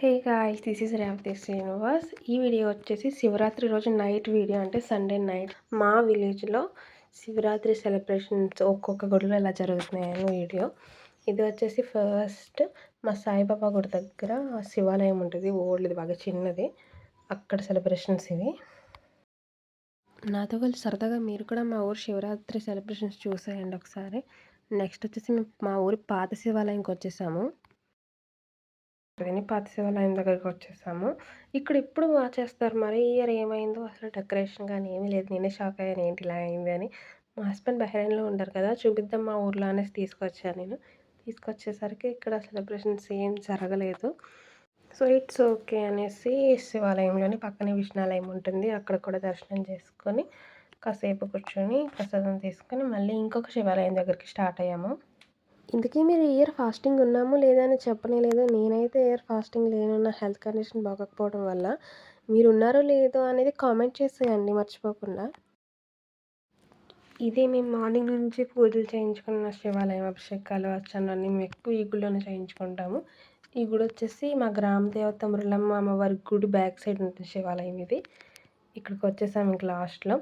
Hey guys, this is Revathi Srinivas. ఈ video వచ్చేసి శివరాత్రి రోజు నైట్ వీడియో, అంటే సండే నైట్ మా విలేజ్లో శివరాత్రి సెలబ్రేషన్స్ ఒక్కొక్క గుడిలో ఎలా జరుగుతున్నాయని వీడియో. ఇది వచ్చేసి ఫస్ట్ మా సాయిబాబా గుడి దగ్గర శివాలయం ఉంటుంది, ఓల్డ్ది, బాగా చిన్నది. అక్కడ సెలబ్రేషన్స్ ఇవి. నాతో కలిసి సరదాగా మీరు కూడా మా ఊరు శివరాత్రి సెలబ్రేషన్స్ చూసేయండి ఒకసారి. నెక్స్ట్ వచ్చేసి మేము మా ఊరి పాత శివాలయంకి వచ్చేసాము. పాత శివాలయం దగ్గరికి వచ్చేసాము. ఇక్కడ ఎప్పుడు బాగా చేస్తారు, మరి ఈ ఇయర్ ఏమైందో అసలు డెకరేషన్ కానీ ఏమీ లేదు. నేనే షాక్ అయ్యాను, ఏంటి ఇలా అయింది అని. మా హస్బెండ్ బహ్రెయిన్‌లో ఉంటారు కదా, చూపిద్దాం మా ఊర్లో అనేసి తీసుకొచ్చాను నేను. తీసుకొచ్చేసరికి ఇక్కడ సెలబ్రేషన్స్ ఏం జరగలేదు. సో ఇట్స్ ఓకే అనేసి శివాలయంలోని పక్కనే విష్ణాలయం ఉంటుంది, అక్కడ కూడా దర్శనం చేసుకొని కాసేపు కూర్చొని ప్రసాదం తీసుకొని మళ్ళీ ఇంకొక శివాలయం దగ్గరికి స్టార్ట్ అయ్యాము. ఇంతకీ మీరు ఇయర్ ఫాస్టింగ్ ఉన్నాము లేదా అని చెప్పనే లేదు. నేనైతే ఇయర్ ఫాస్టింగ్ లేను, నా హెల్త్ కండిషన్ బాగోకపోవడం వల్ల. మీరు ఉన్నారో లేదో అనేది కామెంట్ చేసేయండి మర్చిపోకుండా. ఇది మేము మార్నింగ్ నుంచి పూజలు చేయించుకున్న శివాలయం, అభిషేకాలు అర్చనలు అన్నీ మేము ఎక్కువ ఈ గుడిలోనే చేయించుకుంటాము. ఈ గుడి వచ్చేసి మా గ్రామ దేవత మురళమ్మ అమ్మవారి గుడి బ్యాక్ సైడ్ ఉంటుంది శివాలయం ఇది. ఇక్కడికి వచ్చేసాము ఇంక లాస్ట్లో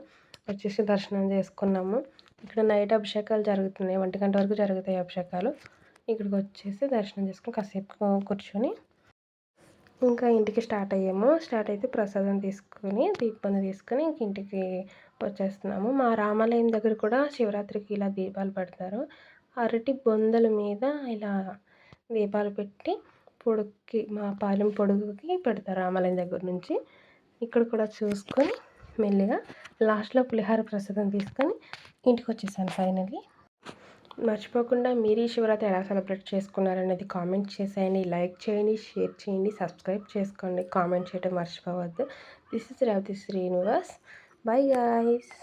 వచ్చేసి దర్శనం చేసుకున్నాము. ఇక్కడ నైట్ అభిషేకాలు జరుగుతున్నాయి, 1 గంట వరకు జరుగుతాయి అభిషేకాలు. ఇక్కడికి వచ్చేసి దర్శనం చేసుకొని కాసేపు కూర్చొని ఇంకా ఇంటికి స్టార్ట్ అయ్యాము. స్టార్ట్ అయితే ప్రసాదం తీసుకొని దీపం తీసుకొని ఇంక ఇంటికి వచ్చేస్తున్నాము. మా రామాలయం దగ్గర కూడా శివరాత్రికి ఇలా దీపాలు పెడతారు. అరటి బొందల మీద ఇలా దీపాలు పెట్టి పొడుక్కి, మా పాలెం పొడుగుకి పెడతారు రామాలయం దగ్గర నుంచి. ఇక్కడ కూడా చూసుకొని మెల్లిగా లాస్ట్లో పులిహార ప్రసాదం తీసుకొని ఇంటికి వచ్చేసాను ఫైనల్లీ. మర్చిపోకుండా మీరు ఈ శివరాత్రి ఎలా సెలబ్రేట్ చేసుకున్నారనేది కామెంట్ చేసేయండి, లైక్ చేయండి, షేర్ చేయండి, సబ్స్క్రైబ్ చేసుకోండి, కామెంట్ చేయడం మర్చిపోవద్దు. This is Revathi Srinivas. By guys.